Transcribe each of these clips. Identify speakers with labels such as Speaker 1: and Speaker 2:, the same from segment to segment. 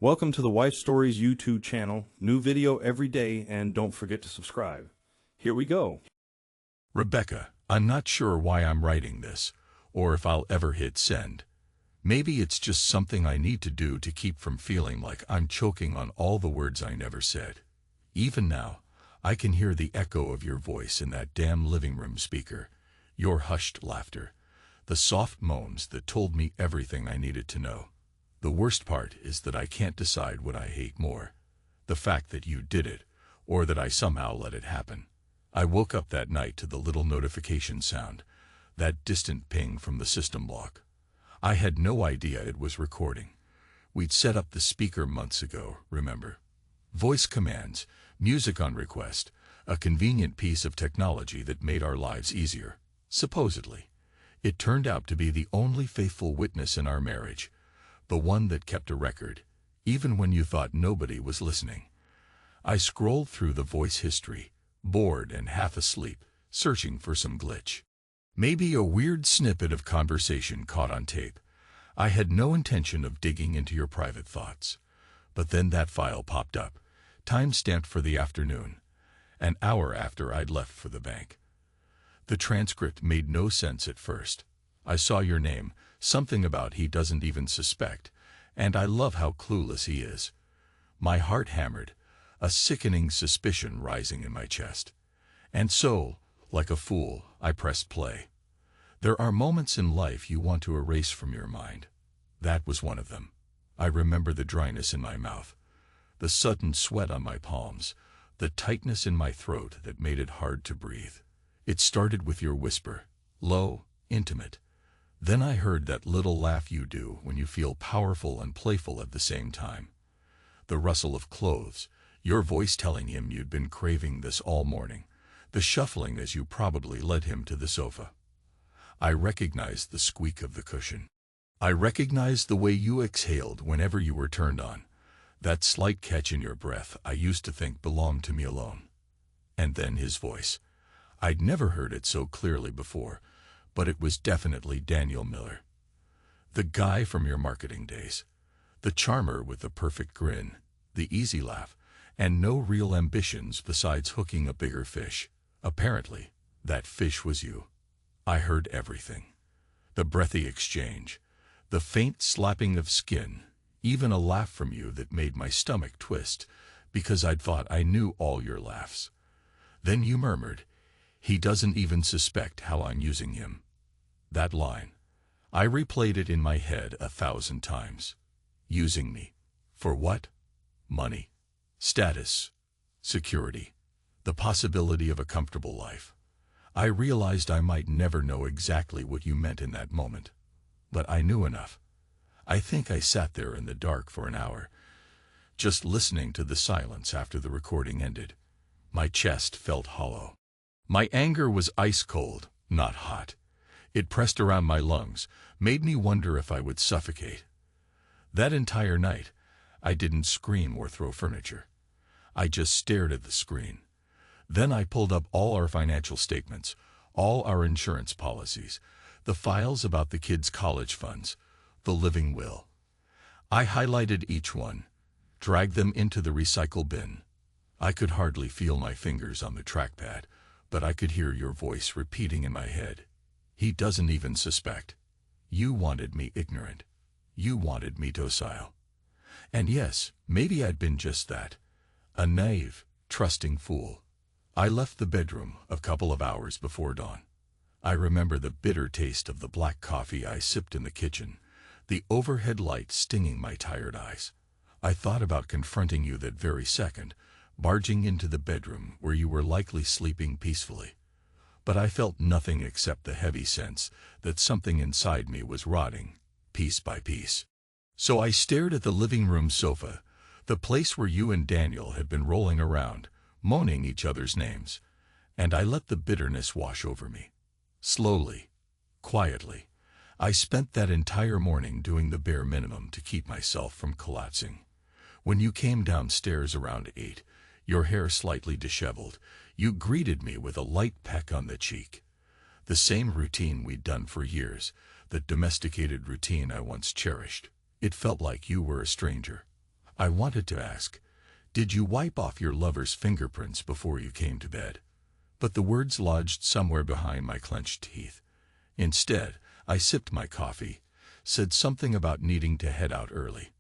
Speaker 1: Welcome to the Wife Stories YouTube channel. New video every day, and don't forget to subscribe. Here we go.
Speaker 2: Rebecca, I'm not sure why I'm writing this, or if I'll ever hit send. Maybe it's just something I need to do to keep from feeling like I'm choking on all the words I never said. Even now, I can hear the echo of your voice in that damn living room speaker, your hushed laughter, the soft moans that told me everything I needed to know. The worst part is that I can't decide what I hate more, the fact that you did it, or that I somehow let it happen. I woke up that night to the little notification sound, that distant ping from the system lock. I had no idea it was recording. We'd set up the speaker months ago, remember? Voice commands, music on request, a convenient piece of technology that made our lives easier, supposedly. It turned out to be the only faithful witness in our marriage, the one that kept a record, even when you thought nobody was listening. I scrolled through the voice history, bored and half asleep, searching for some glitch. Maybe a weird snippet of conversation caught on tape. I had no intention of digging into your private thoughts. But then that file popped up, time-stamped for the afternoon, an hour after I'd left for the bank. The transcript made no sense at first. I saw your name, something about he doesn't even suspect, and I love how clueless he is. My heart hammered, a sickening suspicion rising in my chest. And so, like a fool, I pressed play. There are moments in life you want to erase from your mind. That was one of them. I remember the dryness in my mouth, the sudden sweat on my palms, the tightness in my throat that made it hard to breathe. It started with your whisper, low, intimate. Then I heard that little laugh you do when you feel powerful and playful at the same time. The rustle of clothes, your voice telling him you'd been craving this all morning, the shuffling as you probably led him to the sofa. I recognized the squeak of the cushion. I recognized the way you exhaled whenever you were turned on, that slight catch in your breath I used to think belonged to me alone. And then his voice. I'd never heard it so clearly before, but it was definitely Daniel Miller. The guy from your marketing days. The charmer with the perfect grin, the easy laugh, and no real ambitions besides hooking a bigger fish. Apparently, that fish was you. I heard everything. The breathy exchange, the faint slapping of skin, even a laugh from you that made my stomach twist, because I'd thought I knew all your laughs. Then you murmured, "He doesn't even suspect how I'm using him." That line. I replayed it in my head 1,000 times. Using me. For what? Money. Status. Security. The possibility of a comfortable life. I realized I might never know exactly what you meant in that moment. But I knew enough. I think I sat there in the dark for an hour, just listening to the silence after the recording ended. My chest felt hollow. My anger was ice cold, not hot. It pressed around my lungs, made me wonder if I would suffocate. That entire night, I didn't scream or throw furniture. I just stared at the screen. Then I pulled up all our financial statements, all our insurance policies, the files about the kids' college funds, the living will. I highlighted each one, dragged them into the recycle bin. I could hardly feel my fingers on the trackpad, but I could hear your voice repeating in my head. He doesn't even suspect. You wanted me ignorant. You wanted me docile. And yes, maybe I'd been just that. A naive, trusting fool. I left the bedroom a couple of hours before dawn. I remember the bitter taste of the black coffee I sipped in the kitchen, the overhead light stinging my tired eyes. I thought about confronting you that very second, barging into the bedroom where you were likely sleeping peacefully. But I felt nothing except the heavy sense that something inside me was rotting, piece by piece. So I stared at the living room sofa, the place where you and Daniel had been rolling around, moaning each other's names, and I let the bitterness wash over me. Slowly, quietly, I spent that entire morning doing the bare minimum to keep myself from collapsing. When you came downstairs around 8, your hair slightly disheveled, you greeted me with a light peck on the cheek. The same routine we'd done for years, the domesticated routine I once cherished. It felt like you were a stranger. I wanted to ask, did you wipe off your lover's fingerprints before you came to bed? But the words lodged somewhere behind my clenched teeth. Instead, I sipped my coffee, said something about needing to head out early.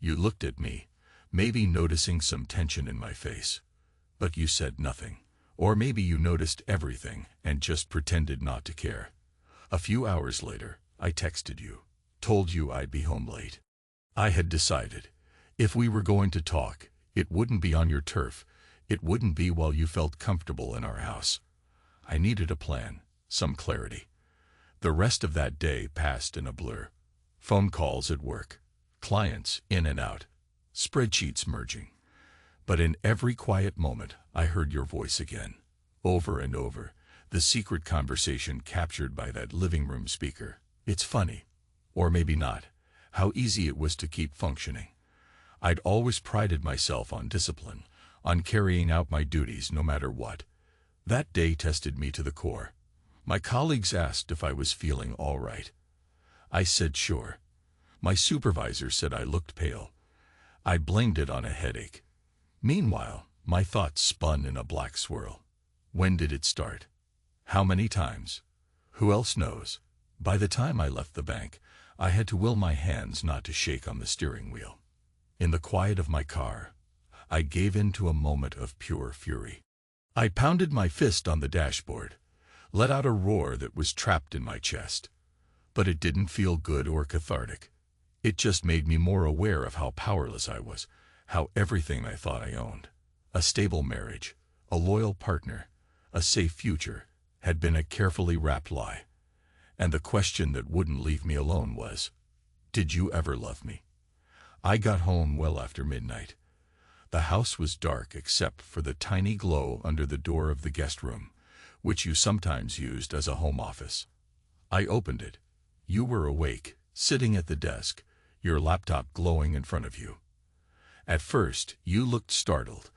Speaker 2: You looked at me, maybe noticing some tension in my face. But you said nothing. Or maybe you noticed everything and just pretended not to care. A few hours later, I texted you, told you I'd be home late. I had decided, if we were going to talk, it wouldn't be on your turf. It wouldn't be while you felt comfortable in our house. I needed a plan, some clarity. The rest of that day passed in a blur. Phone calls at work, clients in and out, spreadsheets merging. But in every quiet moment, I heard your voice again, over and over, the secret conversation captured by that living room speaker. It's funny, or maybe not, how easy it was to keep functioning. I'd always prided myself on discipline, on carrying out my duties no matter what. That day tested me to the core. My colleagues asked if I was feeling all right. I said sure. My supervisor said I looked pale. I blamed it on a headache. Meanwhile, my thoughts spun in a black swirl. When did it start? How many times? Who else knows? By the time I left the bank, I had to will my hands not to shake on the steering wheel. In the quiet of my car, I gave in to a moment of pure fury. I pounded my fist on the dashboard, let out a roar that was trapped in my chest. But it didn't feel good or cathartic. It just made me more aware of how powerless I was, how everything I thought I owned, a stable marriage, a loyal partner, a safe future, had been a carefully wrapped lie. And the question that wouldn't leave me alone was, did you ever love me? I got home well after midnight. The house was dark except for the tiny glow under the door of the guest room, which you sometimes used as a home office. I opened it. You were awake, sitting at the desk, your laptop glowing in front of you. At first, you looked startled,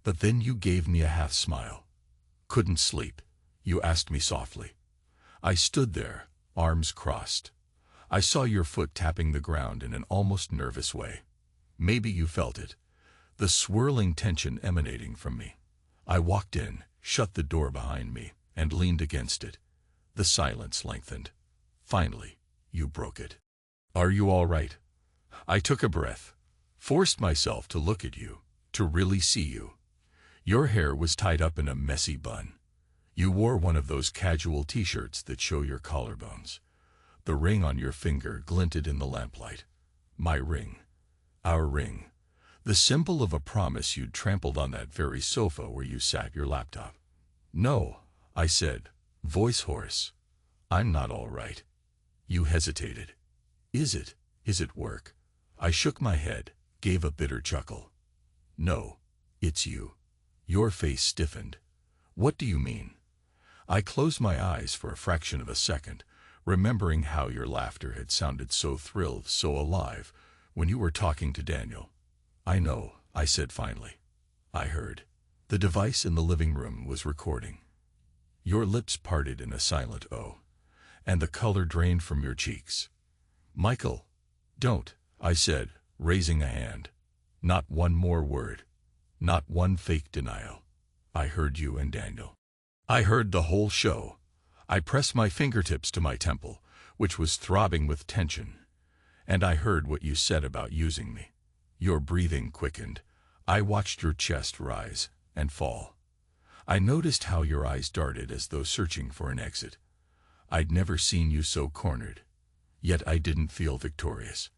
Speaker 2: but then you gave me a half smile. Couldn't sleep, you asked me softly. I stood there, arms crossed. I saw your foot tapping the ground in an almost nervous way. Maybe you felt it, the swirling tension emanating from me. I walked in, shut the door behind me, and leaned against it. The silence lengthened. Finally, you broke it. Are you all right? I took a breath, forced myself to look at you, to really see you. Your hair was tied up in a messy bun. You wore one of those casual t-shirts that show your collarbones. The ring on your finger glinted in the lamplight. My ring. Our ring. The symbol of a promise you'd trampled on that very sofa where you sat your laptop. No, I said, voice hoarse. I'm not all right. You hesitated. Is it? Is it work? I shook my head, gave a bitter chuckle. No, it's you. Your face stiffened. What do you mean? I closed my eyes for a fraction of a second, remembering how your laughter had sounded so thrilled, so alive, when you were talking to Daniel. I know, I said finally. I heard. The device in the living room was recording. Your lips parted in a silent O, and the color drained from your cheeks. Michael, don't, I said, raising a hand. Not one more word. Not one fake denial. I heard you and Daniel. I heard the whole show. I pressed my fingertips to my temple, which was throbbing with tension. And I heard what you said about using me. Your breathing quickened. I watched your chest rise and fall. I noticed how your eyes darted as though searching for an exit. I'd never seen you so cornered. Yet I didn't feel victorious.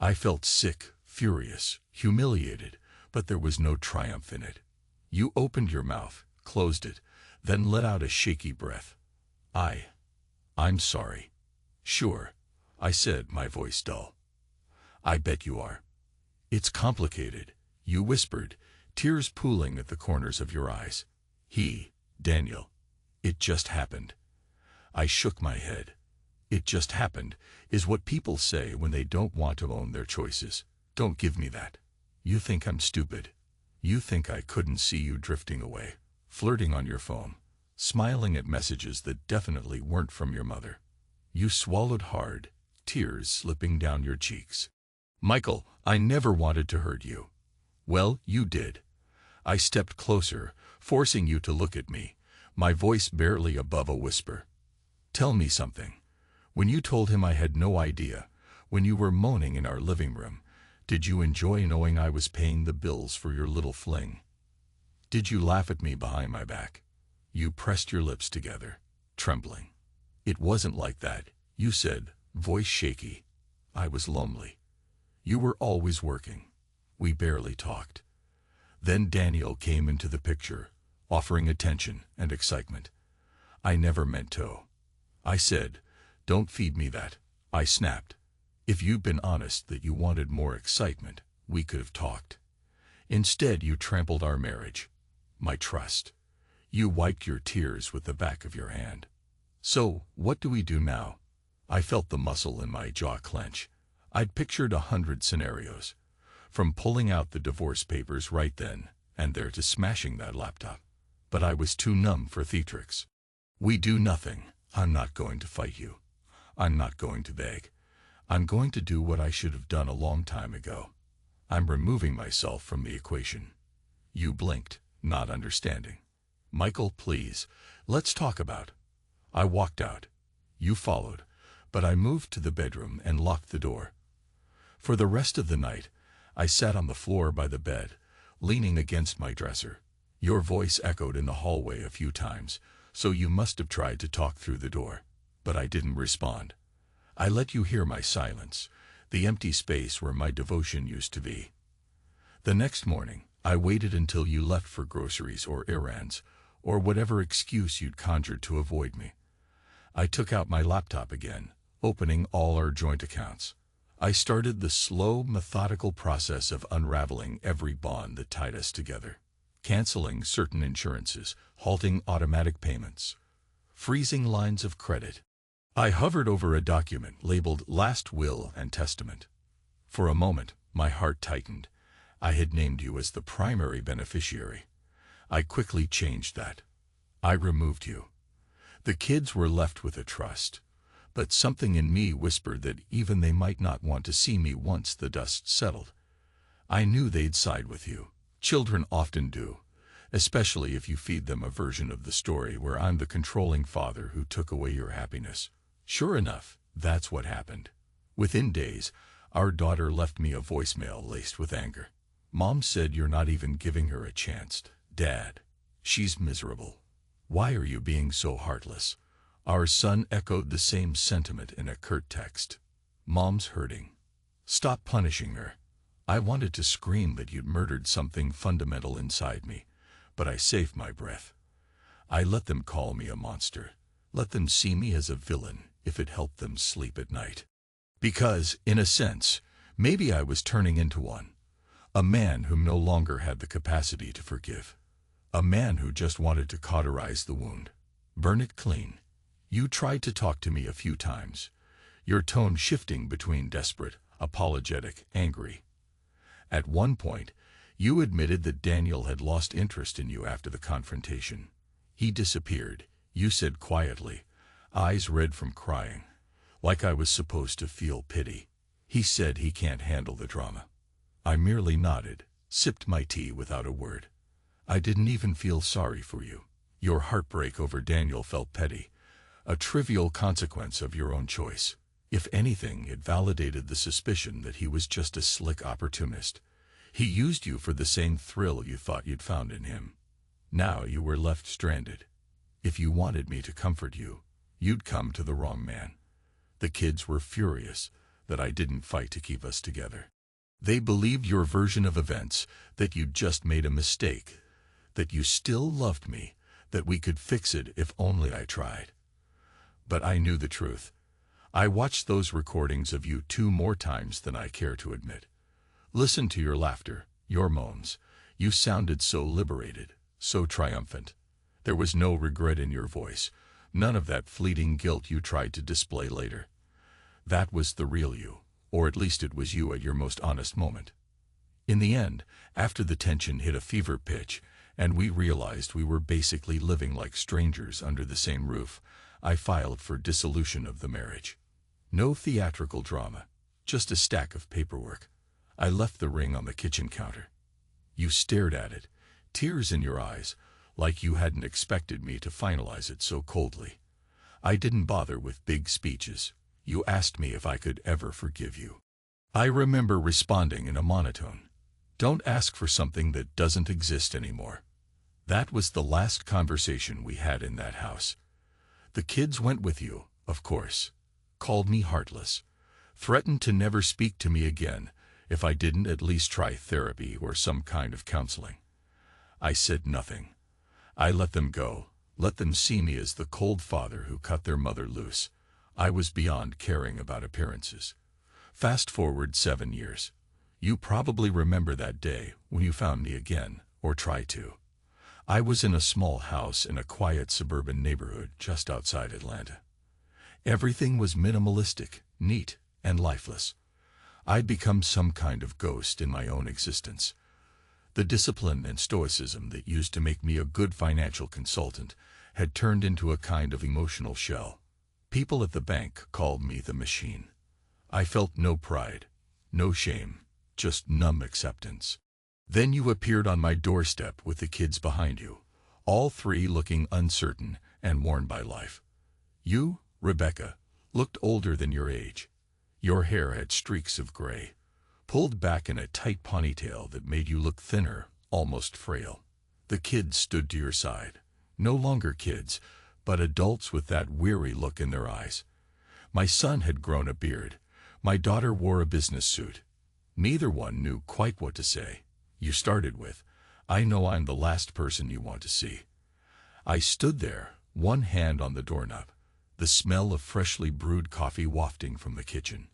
Speaker 2: I felt sick, furious, humiliated, but there was no triumph in it. You opened your mouth, closed it, then let out a shaky breath. I'm sorry. Sure, I said, my voice dull. I bet you are. It's complicated, you whispered, tears pooling at the corners of your eyes. Daniel. It just happened. I shook my head. It just happened is what people say when they don't want to own their choices. Don't give me that. You think I'm stupid. You think I couldn't see you drifting away, flirting on your phone, smiling at messages that definitely weren't from your mother. You swallowed hard, tears slipping down your cheeks. Michael, I never wanted to hurt you. Well, you did. I stepped closer, forcing you to look at me, my voice barely above a whisper. Tell me something. When you told him I had no idea, when you were moaning in our living room, did you enjoy knowing I was paying the bills for your little fling? Did you laugh at me behind my back? You pressed your lips together, trembling. It wasn't like that, you said, voice shaky. I was lonely. You were always working. We barely talked. Then Daniel came into the picture, offering attention and excitement. I never meant to. I said, don't feed me that. I snapped. If you'd been honest that you wanted more excitement, we could have talked. Instead, you trampled our marriage, my trust. You wiped your tears with the back of your hand. So, what do we do now? I felt the muscle in my jaw clench. I'd pictured 100 scenarios, from pulling out the divorce papers right then and there to smashing that laptop. But I was too numb for theatrics. We do nothing. I'm not going to fight you. I'm not going to beg. I'm going to do what I should have done a long time ago. I'm removing myself from the equation. You blinked, not understanding. Michael, please, let's talk about. I walked out. You followed, but I moved to the bedroom and locked the door. For the rest of the night, I sat on the floor by the bed, leaning against my dresser. Your voice echoed in the hallway a few times, so you must have tried to talk through the door. But I didn't respond. I let you hear my silence, the empty space where my devotion used to be. The next morning, I waited until you left for groceries or errands, or whatever excuse you'd conjured to avoid me. I took out my laptop again, opening all our joint accounts. I started the slow, methodical process of unraveling every bond that tied us together, canceling certain insurances, halting automatic payments, freezing lines of credit. I hovered over a document labeled Last Will and Testament. For a moment, my heart tightened. I had named you as the primary beneficiary. I quickly changed that. I removed you. The kids were left with a trust, but something in me whispered that even they might not want to see me once the dust settled. I knew they'd side with you. Children often do, especially if you feed them a version of the story where I'm the controlling father who took away your happiness. Sure enough, that's what happened. Within days, our daughter left me a voicemail laced with anger. Mom said you're not even giving her a chance. Dad, she's miserable. Why are you being so heartless? Our son echoed the same sentiment in a curt text. Mom's hurting. Stop punishing her. I wanted to scream that you'd murdered something fundamental inside me, but I saved my breath. I let them call me a monster. Let them see me as a villain if it helped them sleep at night. Because, in a sense, maybe I was turning into one. A man who no longer had the capacity to forgive. A man who just wanted to cauterize the wound. Burn it clean. You tried to talk to me a few times, your tone shifting between desperate, apologetic, angry. At one point, you admitted that Daniel had lost interest in you after the confrontation. He disappeared, you said quietly, eyes red from crying, like I was supposed to feel pity. He said he can't handle the drama. I merely nodded, sipped my tea without a word. I didn't even feel sorry for you. Your heartbreak over Daniel felt petty, a trivial consequence of your own choice. If anything, it validated the suspicion that he was just a slick opportunist. He used you for the same thrill you thought you'd found in him. Now you were left stranded. If you wanted me to comfort you, you'd come to the wrong man. The kids were furious that I didn't fight to keep us together. They believed your version of events, that you'd just made a mistake, that you still loved me, that we could fix it if only I tried. But I knew the truth. I watched those recordings of you 2 more times than I care to admit. Listen to your laughter, your moans. You sounded so liberated, so triumphant. There was no regret in your voice, none of that fleeting guilt you tried to display later. That was the real you, or at least it was you at your most honest moment. In the end, after the tension hit a fever pitch, and we realized we were basically living like strangers under the same roof, I filed for dissolution of the marriage. No theatrical drama, just a stack of paperwork. I left the ring on the kitchen counter. You stared at it, tears in your eyes, like you hadn't expected me to finalize it so coldly. I didn't bother with big speeches. You asked me if I could ever forgive you. I remember responding in a monotone. Don't ask for something that doesn't exist anymore. That was the last conversation we had in that house. The kids went with you, of course, called me heartless, threatened to never speak to me again if I didn't at least try therapy or some kind of counseling. I said nothing. I let them go, let them see me as the cold father who cut their mother loose. I was beyond caring about appearances. Fast forward 7 years. You probably remember that day when you found me again, or try to. I was in a small house in a quiet suburban neighborhood just outside Atlanta. Everything was minimalistic, neat, and lifeless. I'd become some kind of ghost in my own existence. The discipline and stoicism that used to make me a good financial consultant had turned into a kind of emotional shell. People at the bank called me the machine. I felt no pride, no shame, just numb acceptance. Then you appeared on my doorstep with the kids behind you, all three looking uncertain and worn by life. You, Rebecca, looked older than your age. Your hair had streaks of gray, pulled back in a tight ponytail that made you look thinner, almost frail. The kids stood to your side, no longer kids, but adults with that weary look in their eyes. My son had grown a beard. My daughter wore a business suit. Neither one knew quite what to say. You started with, "I know I'm the last person you want to see." I stood there, one hand on the doorknob, the smell of freshly brewed coffee wafting from the kitchen.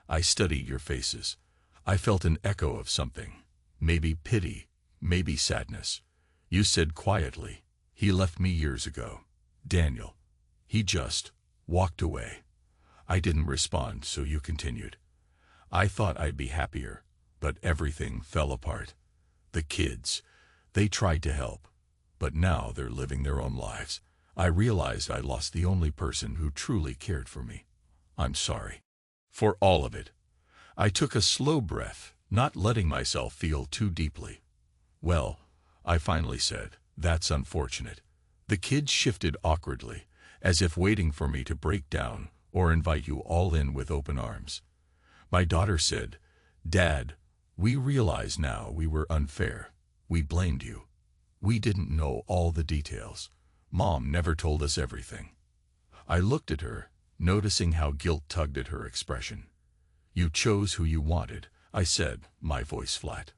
Speaker 2: I studied your faces. I felt an echo of something, maybe pity, maybe sadness. You said quietly, "He left me years ago. Daniel. He just walked away." I didn't respond, so you continued. "I thought I'd be happier, but everything fell apart. The kids, they tried to help, but now they're living their own lives. I realized I lost the only person who truly cared for me. I'm sorry. For all of it." I took a slow breath, not letting myself feel too deeply. "Well," I finally said, "that's unfortunate." The kids shifted awkwardly, as if waiting for me to break down or invite you all in with open arms. My daughter said, "Dad, we realize now we were unfair. We blamed you. We didn't know all the details. Mom never told us everything." I looked at her, noticing how guilt tugged at her expression. "You chose who you wanted," I said, my voice flat.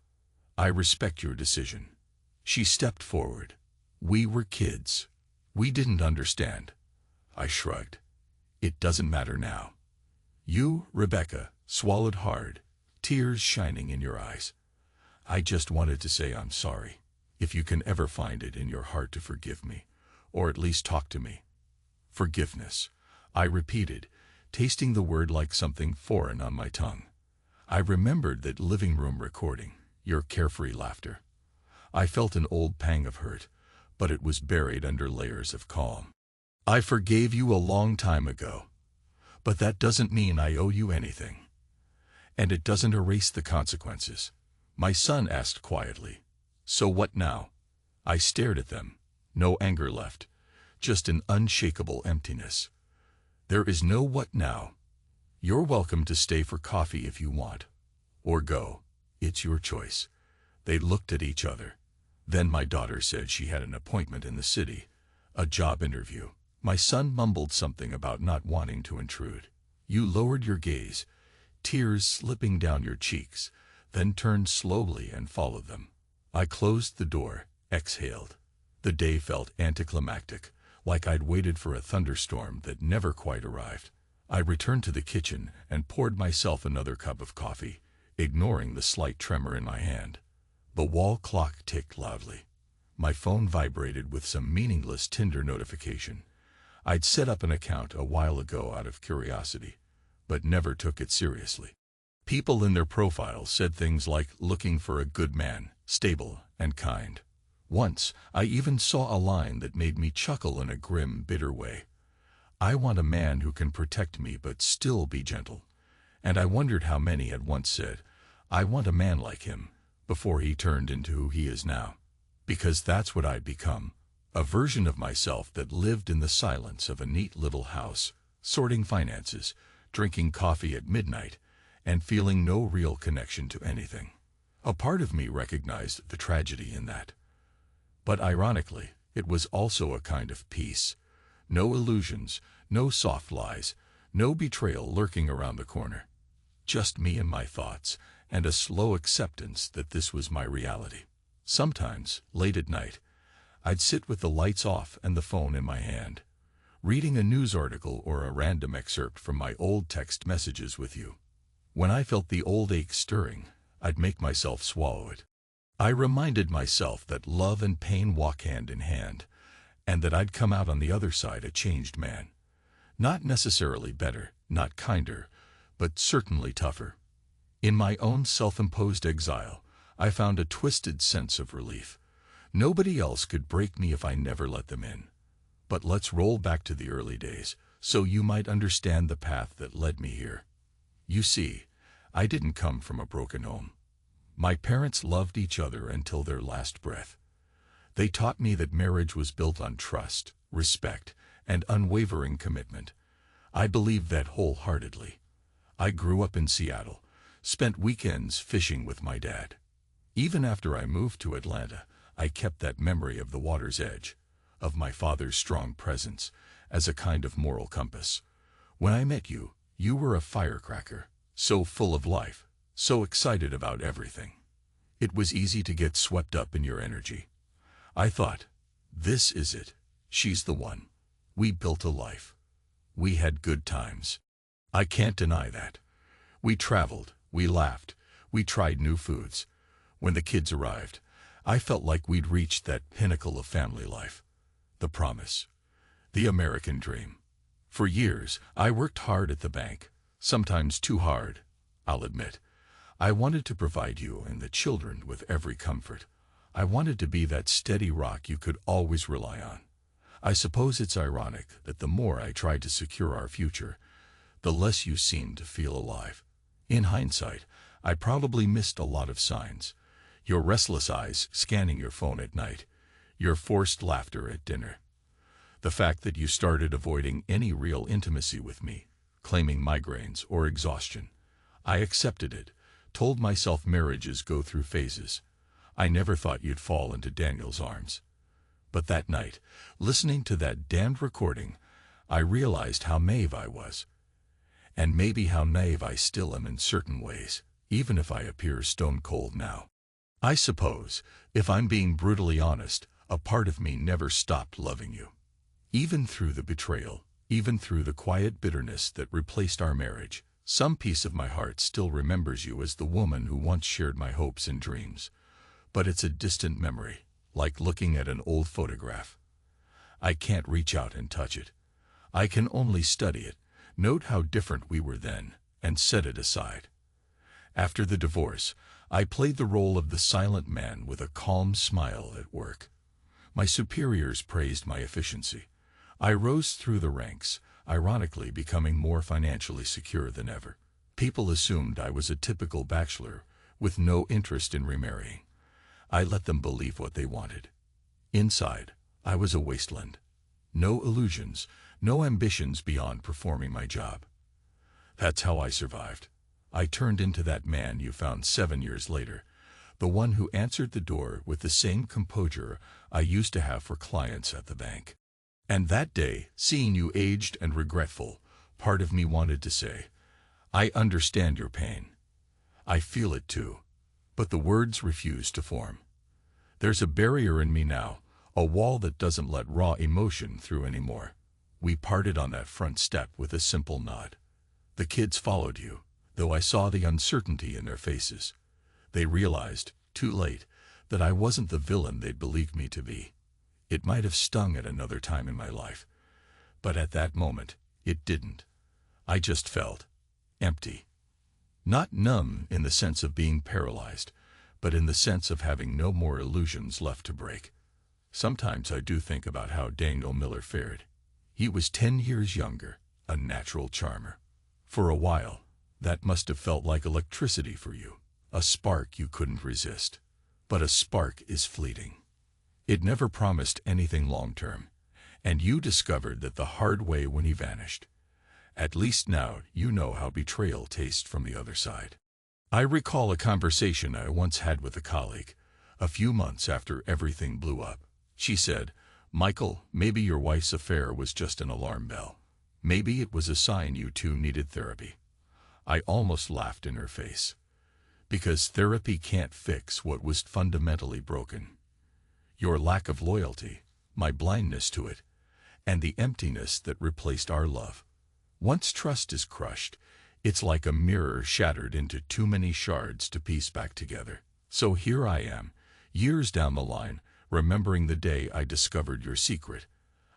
Speaker 2: "I respect your decision." She stepped forward. "We were kids. We didn't understand." I shrugged. "It doesn't matter now." You, Rebecca, swallowed hard, tears shining in your eyes. "I just wanted to say I'm sorry, if you can ever find it in your heart to forgive me, or at least talk to me." "Forgiveness," I repeated, tasting the word like something foreign on my tongue. I remembered that living room recording, your carefree laughter. I felt an old pang of hurt, but it was buried under layers of calm. "I forgave you a long time ago, but that doesn't mean I owe you anything. And it doesn't erase the consequences." My son asked quietly, "So what now?" I stared at them. No anger left, just an unshakable emptiness. "There is no what now. You're welcome to stay for coffee if you want. Or go. It's your choice." They looked at each other. Then my daughter said she had an appointment in the city, a job interview. My son mumbled something about not wanting to intrude. You lowered your gaze, tears slipping down your cheeks, then turned slowly and followed them. I closed the door, exhaled. The day felt anticlimactic, like I'd waited for a thunderstorm that never quite arrived. I returned to the kitchen and poured myself another cup of coffee, ignoring the slight tremor in my hand. The wall clock ticked loudly. My phone vibrated with some meaningless Tinder notification. I'd set up an account a while ago out of curiosity, but never took it seriously. People in their profiles said things like looking for a good man, stable and kind. Once, I even saw a line that made me chuckle in a grim, bitter way. "I want a man who can protect me but still be gentle." And I wondered how many had once said, "I want a man like him," before he turned into who he is now. Because that's what I'd become, a version of myself that lived in the silence of a neat little house, sorting finances, drinking coffee at midnight, and feeling no real connection to anything. A part of me recognized the tragedy in that. But ironically, it was also a kind of peace. No illusions, no soft lies, no betrayal lurking around the corner. Just me and my thoughts, and a slow acceptance that this was my reality. Sometimes, late at night, I'd sit with the lights off and the phone in my hand, reading a news article or a random excerpt from my old text messages with you. When I felt the old ache stirring, I'd make myself swallow it. I reminded myself that love and pain walk hand in hand, and that I'd come out on the other side a changed man. Not necessarily better, not kinder, but certainly tougher. In my own self-imposed exile, I found a twisted sense of relief. Nobody else could break me if I never let them in. But let's roll back to the early days, so you might understand the path that led me here. You see, I didn't come from a broken home. My parents loved each other until their last breath. They taught me that marriage was built on trust, respect, and unwavering commitment. I believed that wholeheartedly. I grew up in Seattle, spent weekends fishing with my dad. Even after I moved to Atlanta, I kept that memory of the water's edge, of my father's strong presence, as a kind of moral compass. When I met you, you were a firecracker, so full of life, so excited about everything. It was easy to get swept up in your energy. I thought, this is it. She's the one. We built a life. We had good times. I can't deny that. We traveled, we laughed, we tried new foods. When the kids arrived, I felt like we'd reached that pinnacle of family life. The promise. The American dream. For years, I worked hard at the bank, sometimes too hard, I'll admit. I wanted to provide you and the children with every comfort. I wanted to be that steady rock you could always rely on. I suppose it's ironic that the more I tried to secure our future, the less you seemed to feel alive. In hindsight, I probably missed a lot of signs. Your restless eyes scanning your phone at night, your forced laughter at dinner. The fact that you started avoiding any real intimacy with me, claiming migraines or exhaustion. I accepted it, told myself marriages go through phases. I never thought you'd fall into Daniel's arms. But that night, listening to that damned recording, I realized how naive I was. And maybe how naive I still am in certain ways, even if I appear stone cold now. I suppose, if I'm being brutally honest, a part of me never stopped loving you. Even through the betrayal, even through the quiet bitterness that replaced our marriage, some piece of my heart still remembers you as the woman who once shared my hopes and dreams. But it's a distant memory, like looking at an old photograph. I can't reach out and touch it. I can only study it, note how different we were then, and set it aside. After the divorce, I played the role of the silent man with a calm smile at work. My superiors praised my efficiency. I rose through the ranks, ironically becoming more financially secure than ever. People assumed I was a typical bachelor, with no interest in remarrying. I let them believe what they wanted. Inside, I was a wasteland. No illusions, no ambitions beyond performing my job. That's how I survived. I turned into that man you found 7 years later, the one who answered the door with the same composure I used to have for clients at the bank. And that day, seeing you aged and regretful, part of me wanted to say, I understand your pain. I feel it too. But the words refused to form. There's a barrier in me now, a wall that doesn't let raw emotion through anymore. We parted on that front step with a simple nod. The kids followed you, though I saw the uncertainty in their faces. They realized, too late, that I wasn't the villain they'd believed me to be. It might have stung at another time in my life, but at that moment, it didn't. I just felt empty. Not numb in the sense of being paralyzed, but in the sense of having no more illusions left to break. Sometimes I do think about how Daniel Miller fared. He was 10 years younger, a natural charmer. For a while, That must have felt like electricity for you, a spark you couldn't resist. But a spark is fleeting. It never promised anything long-term, and you discovered that the hard way when he vanished. At least now you know how betrayal tastes from the other side. I recall a conversation I once had with a colleague, a few months after everything blew up. She said, "Michael, maybe your wife's affair was just an alarm bell. Maybe it was a sign you two needed therapy." I almost laughed in her face. Because therapy can't fix what was fundamentally broken. Your lack of loyalty, my blindness to it, and the emptiness that replaced our love. Once trust is crushed, it's like a mirror shattered into too many shards to piece back together. So here I am, years down the line, remembering the day I discovered your secret.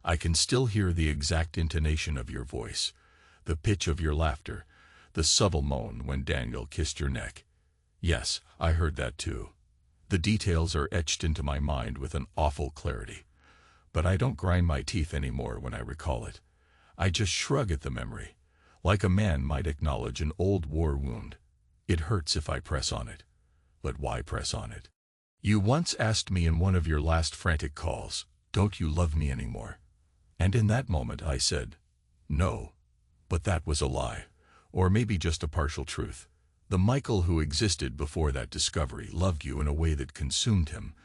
Speaker 2: I can still hear the exact intonation of your voice, the pitch of your laughter, the subtle moan when Daniel kissed your neck. Yes, I heard that too. The details are etched into my mind with an awful clarity. But I don't grind my teeth anymore when I recall it. I just shrug at the memory, like a man might acknowledge an old war wound. It hurts if I press on it. But why press on it? You once asked me in one of your last frantic calls, "Don't you love me anymore?" And in that moment I said, "No." But that was a lie, or maybe just a partial truth. The Michael who existed before that discovery loved you in a way that consumed him,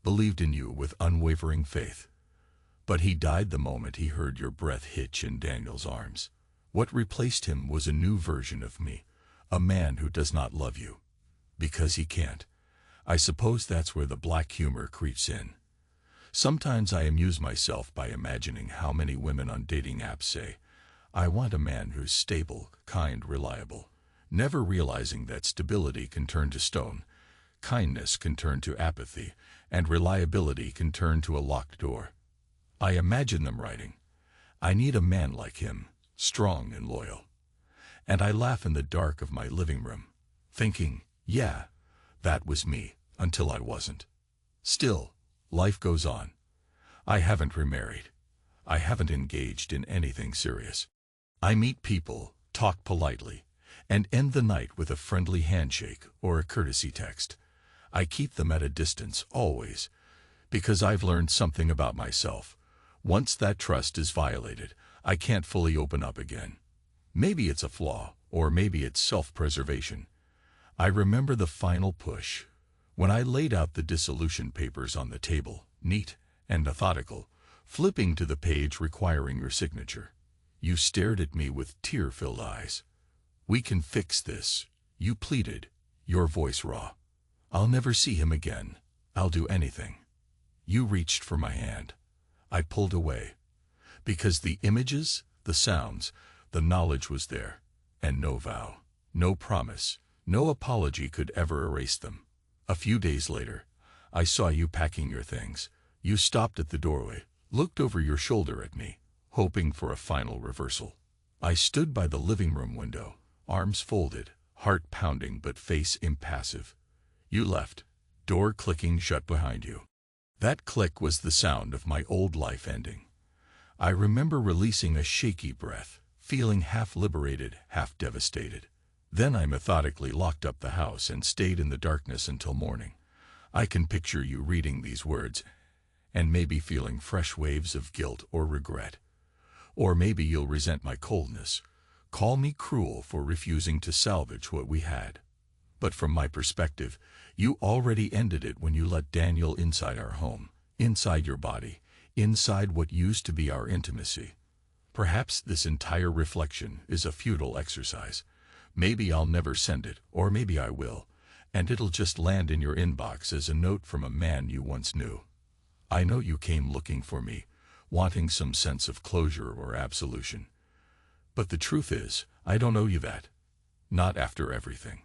Speaker 2: believed in you with unwavering faith. But he died the moment he heard your breath hitch in Daniel's arms. What replaced him was a new version of me, a man who does not love you. Because he can't. I suppose that's where the black humor creeps in. Sometimes I amuse myself by imagining how many women on dating apps say, "I want a man who's stable, kind, reliable," never realizing that stability can turn to stone, kindness can turn to apathy, and reliability can turn to a locked door. I imagine them writing, "I need a man like him, strong and loyal." And I laugh in the dark of my living room, thinking, yeah, that was me, until I wasn't. Still, life goes on. I haven't remarried. I haven't engaged in anything serious. I meet people, talk politely, and end the night with a friendly handshake or a courtesy text. I keep them at a distance, always, because I've learned something about myself. Once that trust is violated, I can't fully open up again. Maybe it's a flaw, or maybe it's self-preservation. I remember the final push, when I laid out the dissolution papers on the table, neat and methodical, flipping to the page requiring your signature. You stared at me with tear-filled eyes. "We can fix this," you pleaded, your voice raw. "I'll never see him again. I'll do anything." You reached for my hand. I pulled away, because the images, the sounds, the knowledge was there, and no vow, no promise, no apology could ever erase them. A few days later, I saw you packing your things. You stopped at the doorway, looked over your shoulder at me, hoping for a final reversal. I stood by the living room window, arms folded, heart pounding but face impassive. You left, door clicking shut behind you. That click was the sound of my old life ending. I remember releasing a shaky breath, feeling half liberated, half devastated. Then I methodically locked up the house and stayed in the darkness until morning. I can picture you reading these words, and maybe feeling fresh waves of guilt or regret. Or maybe you'll resent my coldness, call me cruel for refusing to salvage what we had. But from my perspective, you already ended it when you let Daniel inside our home, inside your body, inside what used to be our intimacy. Perhaps this entire reflection is a futile exercise. Maybe I'll never send it, or maybe I will, and it'll just land in your inbox as a note from a man you once knew. I know you came looking for me, wanting some sense of closure or absolution. But the truth is, I don't owe you that. Not after everything.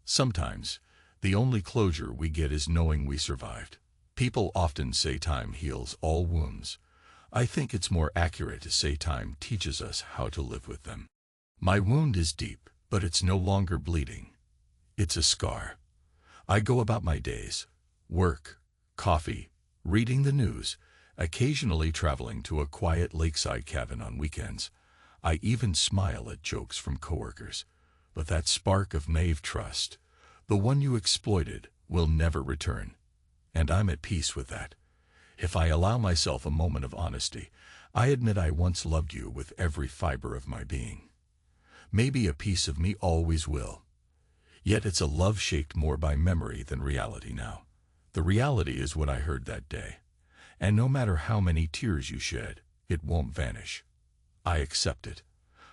Speaker 2: Sometimes, the only closure we get is knowing we survived. People often say time heals all wounds. I think it's more accurate to say time teaches us how to live with them. My wound is deep, but it's no longer bleeding. It's a scar. I go about my days, work, coffee, reading the news, occasionally traveling to a quiet lakeside cabin on weekends. I even smile at jokes from coworkers. But that spark of naive trust, the one you exploited, will never return. And I'm at peace with that. If I allow myself a moment of honesty, I admit I once loved you with every fiber of my being. Maybe a piece of me always will. Yet it's a love shaped more by memory than reality now. The reality is what I heard that day. And no matter how many tears you shed, it won't vanish. I accept it.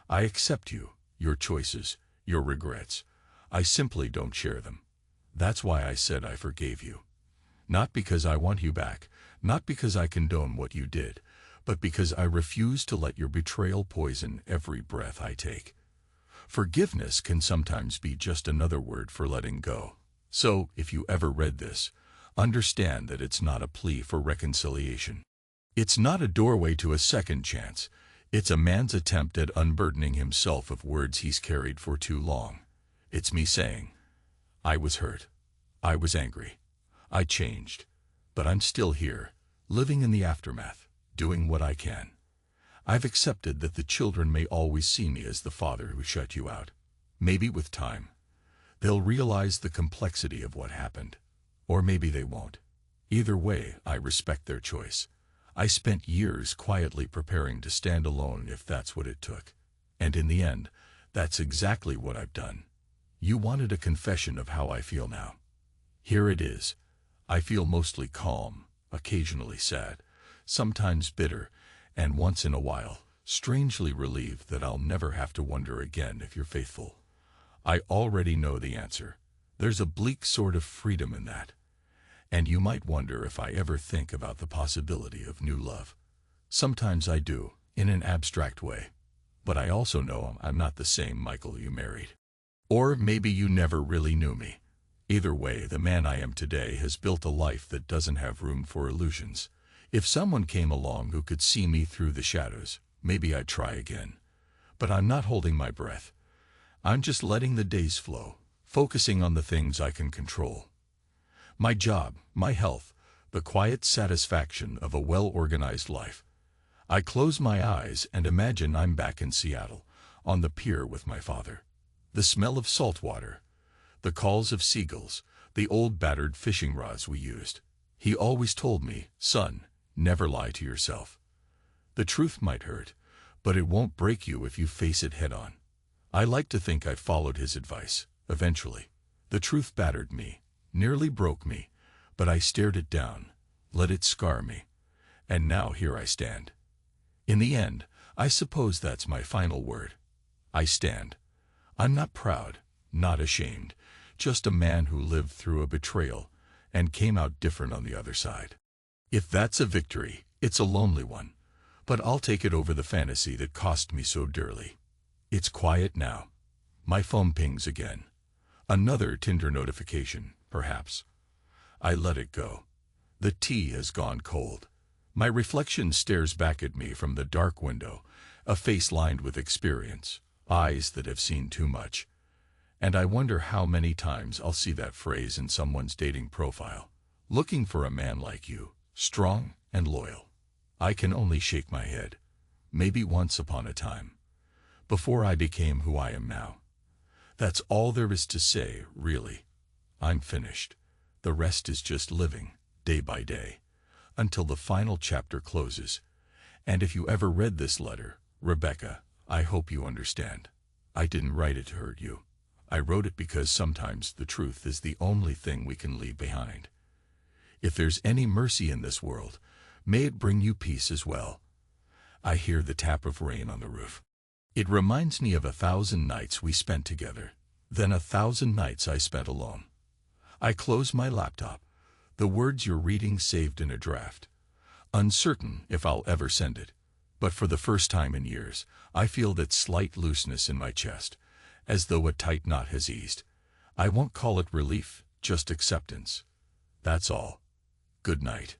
Speaker 2: I accept you, your choices, your regrets. I simply don't share them. That's why I said I forgave you. Not because I want you back, not because I condone what you did, but because I refuse to let your betrayal poison every breath I take. Forgiveness can sometimes be just another word for letting go. So, if you ever read this, understand that it's not a plea for reconciliation. It's not a doorway to a second chance. It's a man's attempt at unburdening himself of words he's carried for too long. It's me saying, I was hurt. I was angry. I changed. But I'm still here, living in the aftermath, doing what I can. I've accepted that the children may always see me as the father who shut you out. Maybe with time, they'll realize the complexity of what happened. Or maybe they won't. Either way, I respect their choice. I spent years quietly preparing to stand alone if that's what it took. And in the end, that's exactly what I've done. You wanted a confession of how I feel now. Here it is. I feel mostly calm, occasionally sad, sometimes bitter, and once in a while, strangely relieved that I'll never have to wonder again if you're faithful. I already know the answer. There's a bleak sort of freedom in that. And you might wonder if I ever think about the possibility of new love. Sometimes I do, in an abstract way. But I also know I'm not the same Michael you married. Or maybe you never really knew me. Either way, the man I am today has built a life that doesn't have room for illusions. If someone came along who could see me through the shadows, maybe I'd try again. But I'm not holding my breath. I'm just letting the days flow, focusing on the things I can control. My job, my health, the quiet satisfaction of a well-organized life. I close my eyes and imagine I'm back in Seattle, on the pier with my father. The smell of salt water, the calls of seagulls, the old battered fishing rods we used. He always told me, son, never lie to yourself. The truth might hurt, but it won't break you if you face it head on. I like to think I followed his advice, eventually. The truth battered me, nearly broke me, but I stared it down, let it scar me. And now here I stand. In the end, I suppose that's my final word. I stand. I'm not proud, not ashamed, just a man who lived through a betrayal and came out different on the other side. If that's a victory, it's a lonely one, but I'll take it over the fantasy that cost me so dearly. It's quiet now. My phone pings again. Another Tinder notification, perhaps. I let it go. The tea has gone cold. My reflection stares back at me from the dark window, a face lined with experience, eyes that have seen too much. And I wonder how many times I'll see that phrase in someone's dating profile. Looking for a man like you, strong and loyal. I can only shake my head. Maybe once upon a time. Before I became who I am now. That's all there is to say, really. I'm finished. The rest is just living, day by day, until the final chapter closes. And if you ever read this letter, Rebecca, I hope you understand. I didn't write it to hurt you. I wrote it because sometimes the truth is the only thing we can leave behind. If there's any mercy in this world, may it bring you peace as well. I hear the tap of rain on the roof. It reminds me of 1,000 nights we spent together, then 1,000 nights I spent alone. I close my laptop, the words you're reading saved in a draft. Uncertain if I'll ever send it, but for the first time in years, I feel that slight looseness in my chest, as though a tight knot has eased. I won't call it relief, just acceptance. That's all. Good night.